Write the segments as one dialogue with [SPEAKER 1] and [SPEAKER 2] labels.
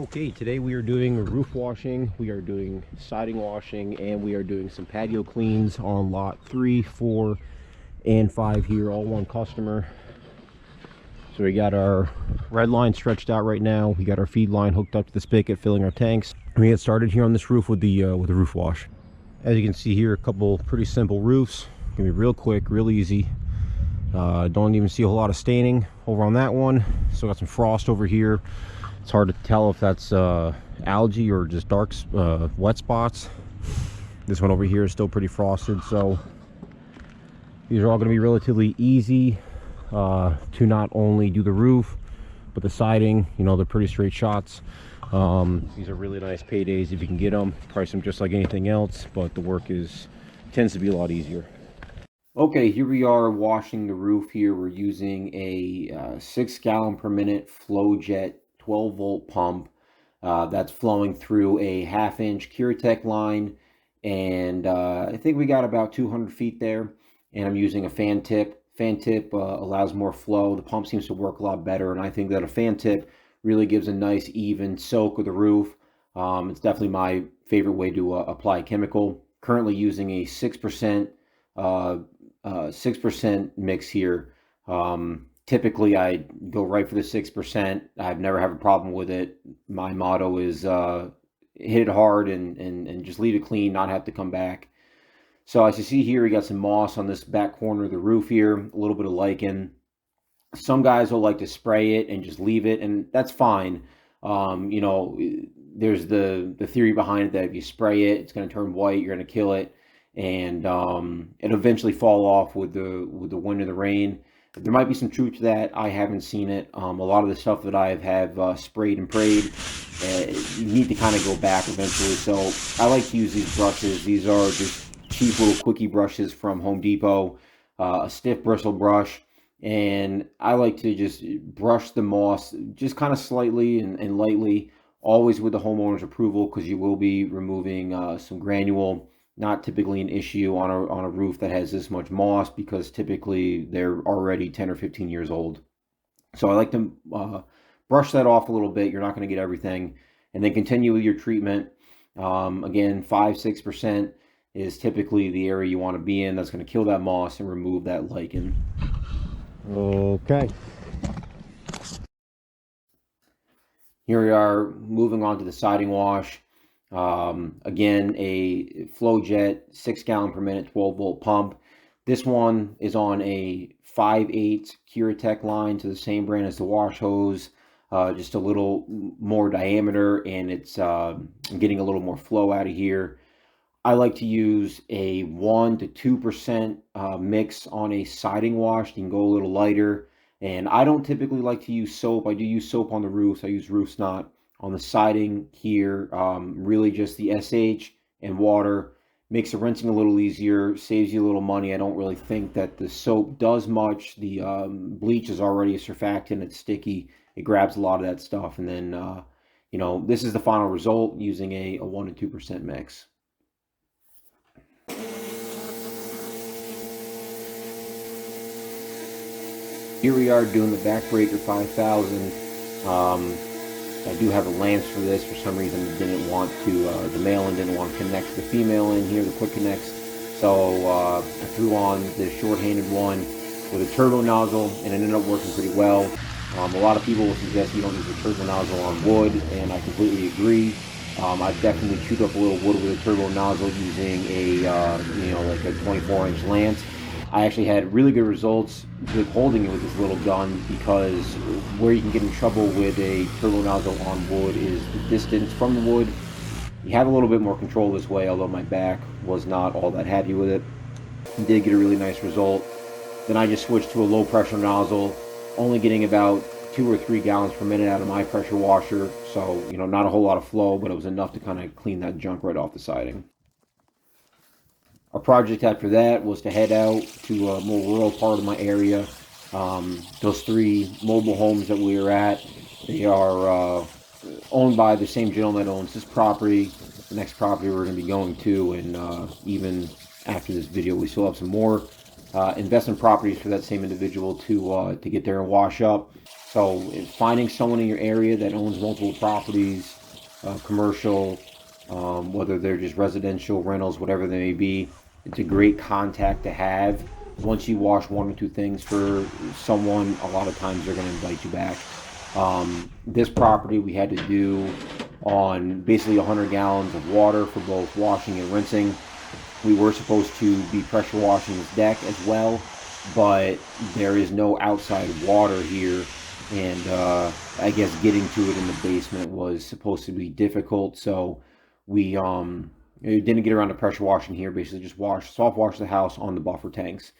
[SPEAKER 1] Okay, today we are doing roof washing, we are doing siding washing, and we are doing some patio cleans on lot 3, 4, and 5 here, all one customer. So we got our red line stretched out right now. We got our feed line hooked up to the spigot, filling our tanks. We get started here on this roof with the roof wash. As you can see here, a couple pretty simple roofs. Gonna be real quick, real easy. Don't even see a whole lot of staining over on that one. Still got some frost over here. It's hard to tell if that's algae or just dark wet spots. This one over here is still pretty frosted, so these are all going to be relatively easy to not only do the roof but the siding. You know, they're pretty straight shots. These are really nice paydays if you can get them. Price them just like anything else, but the work tends to be a lot easier. Okay, here we are washing the roof here. We're using a 6 gallon per minute flow jet 12-volt pump that's flowing through a 1/2 inch Curatech line, and I think we got about 200 feet there. And I'm using a fan tip. Fan tip allows more flow. The pump seems to work a lot better, and I think that a fan tip really gives a nice even soak of the roof. It's definitely my favorite way to apply chemical. Currently using a 6% 6% mix here. Typically I go right for the 6%. I've never had a problem with it. My motto is hit it hard and just leave it clean, not have to come back. So as you see here, we got some moss on this back corner of the roof here, a little bit of lichen. Some guys will like to spray it and just leave it, and that's fine. You know, there's the theory behind it that if you spray it, it's going to turn white, you're going to kill it, and it'll eventually fall off with the wind and the rain. There might be some truth to that. I haven't seen it. A lot of the stuff that I have sprayed and prayed, you need to kind of go back eventually. So I like to use these brushes. These are just cheap little quickie brushes from Home Depot, a stiff bristle brush. And I like to just brush the moss just kind of slightly and lightly, always with the homeowner's approval, because you will be removing some granule. Not typically an issue on a roof that has this much moss, because typically they're already 10 or 15 years old. So I like to brush that off a little bit. You're not going to get everything, and then continue with your treatment. Again, 5-6% is typically the area you want to be in. That's going to kill that moss and remove that lichen. Okay. Here we are moving on to the siding wash. Again, a flow jet 6 gallon per minute 12-volt pump. This one is on a 5/8 Curatech line, to the same brand as the wash hose, just a little more diameter, and it's getting a little more flow out of here. I like to use a 1 to 2% mix on a siding wash. You can go a little lighter, and I don't typically like to use soap. I do use soap on the roofs. I use Roof Snot. On the siding here, really just the SH and water makes the rinsing a little easier, saves you a little money. I don't really think that the soap does much. The bleach is already a surfactant. It's sticky. It grabs a lot of that stuff. And then, you know, this is the final result using a 1 to 2% mix. Here we are doing the Backbreaker 5000. I do have a lance for this. For some reason, didn't want to, the male end didn't want to connect the female in here, the quick connects. So I threw on the short-handed one with a turbo nozzle, and it ended up working pretty well. A lot of people will suggest you don't use a turbo nozzle on wood, and I completely agree. I've definitely chewed up a little wood with a turbo nozzle using a, you know, like a 24-inch lance. I actually had really good results with holding it with this little gun, because where you can get in trouble with a turbo nozzle on wood is the distance from the wood. You have a little bit more control this way, although my back was not all that happy with it. I did get a really nice result. Then I just switched to a low pressure nozzle, only getting about 2 or 3 gallons per minute out of my pressure washer. So, you know, not a whole lot of flow, but it was enough to kind of clean that junk right off the siding. Our project after that was to head out to a more rural part of my area. Those 3 mobile homes that we were at, they are owned by the same gentleman that owns this property, the next property we're going to be going to, and even after this video, we still have some more investment properties for that same individual to get there and wash up. So finding someone in your area that owns multiple properties, commercial, whether they're just residential, rentals, whatever they may be, it's a great contact to have. Once you wash one or two things for someone, a lot of times they're going to invite you back. This property we had to do on basically 100 gallons of water for both washing and rinsing. We were supposed to be pressure washing this deck as well, but there is no outside water here, and I guess getting to it in the basement was supposed to be difficult, so we didn't get around to pressure washing here. Basically just soft wash the house on the buffer tanks.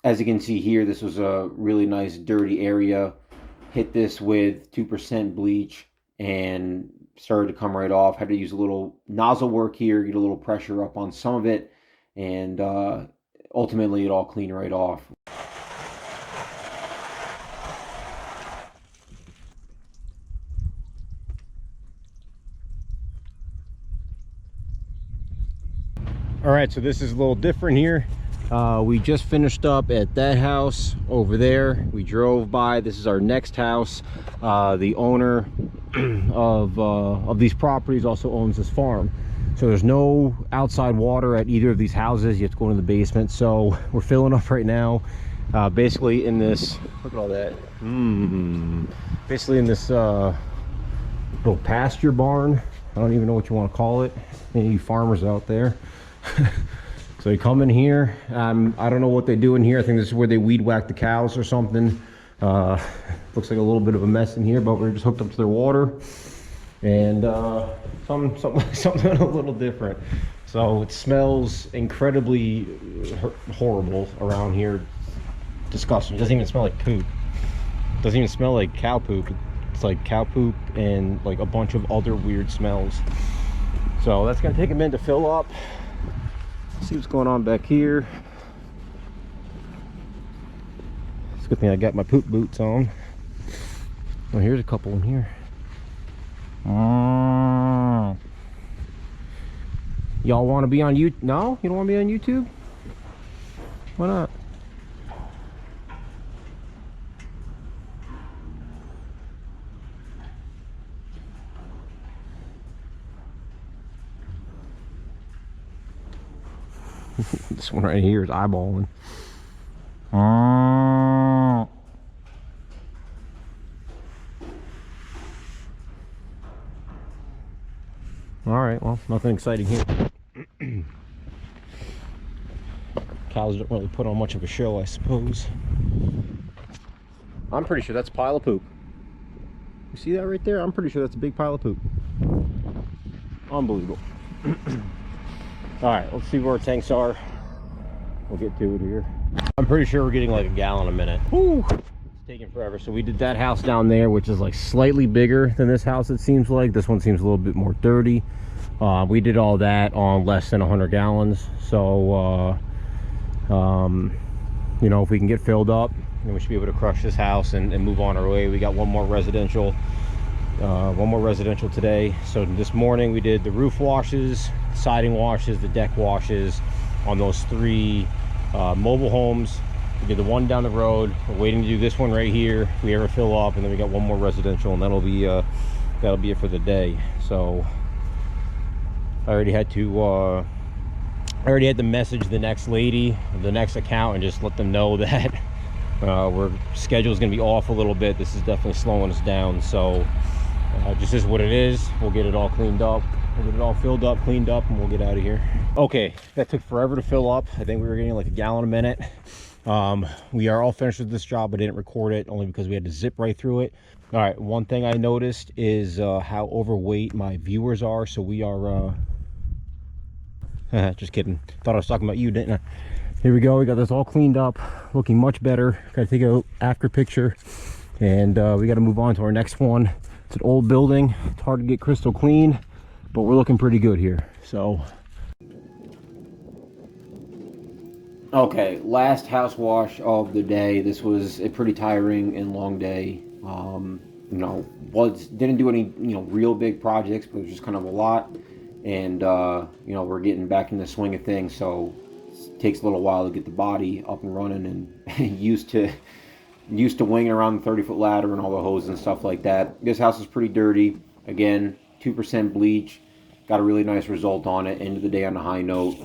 [SPEAKER 1] As you can see here, this was a really nice dirty area. Hit this with 2% bleach and started to come right off. Had to use a little nozzle work here, get a little pressure up on some of it, and ultimately it all cleaned right off. All right, so this is a little different here. We just finished up at that house over there. We drove by. This is our next house. The owner of these properties also owns this farm. So there's no outside water at either of these houses. You have to go into the basement. So we're filling up right now. Basically in this, look at all that. Basically in this little pasture barn. I don't even know what you want to call it. Any farmers out there. So you come in here. I don't know what they do in here. I think this is where they weed whack the cows or something. Looks like a little bit of a mess in here, but we're just hooked up to their water, and something a little different. So it smells incredibly horrible around here. Disgusting. It doesn't even smell like poop. It doesn't even smell like cow poop. It's like cow poop and like a bunch of other weird smells. So that's gonna take a minute to fill up. See what's going on back here. It's a good thing I got my poop boots on. Oh, here's a couple in here. Y'all want to be on YouTube? No? You don't want to be on YouTube? Why not? This one right here is eyeballing. All right, well, nothing exciting here. Cows don't really put on much of a show, I suppose. I'm pretty sure that's a pile of poop. You see that right there? I'm pretty sure that's a big pile of poop. Unbelievable. All right, let's see where our tanks are. We'll get to it here. I'm pretty sure we're getting like a gallon a minute. Woo! It's taking forever. So we did that house down there, which is like slightly bigger than this house, it seems like. This one seems a little bit more dirty. We did all that on less than 100 gallons. So, you know, if we can get filled up, then we should be able to crush this house and move on our way. We got one more residential today. So this morning we did the roof washes, siding washes, the deck washes on those 3 mobile homes. We did the one down the road. We're waiting to do this one right here if we ever fill up, and then we got one more residential, and that'll be it for the day. So I already had to message the next lady, the next account, and just let them know that our schedule is going to be off a little bit. This is definitely slowing us down. So just is what it is. We'll get it all cleaned up. We'll get it all filled up, cleaned up, and we'll get out of here. Okay, that took forever to fill up. I think we were getting like a gallon a minute. We are all finished with this job. I didn't record it only because we had to zip right through it. All right, one thing I noticed is how overweight my viewers are. So we are just kidding. Thought I was talking about you, didn't I? Here we go. We got this all cleaned up, looking much better. Gotta take a after picture, and we got to move on to our next one. It's an old building. It's hard to get crystal clean, but we're looking pretty good here. So okay, last house wash of the day. This was a pretty tiring and long day. You know, didn't do any real big projects, but it was just kind of a lot. And you know, we're getting back in the swing of things, so it takes a little while to get the body up and running and used to used to winging around the 30-foot ladder and all the hoses and stuff like that. This house is pretty dirty. Again, 2% bleach. Got a really nice result on it. End of the day on a high note.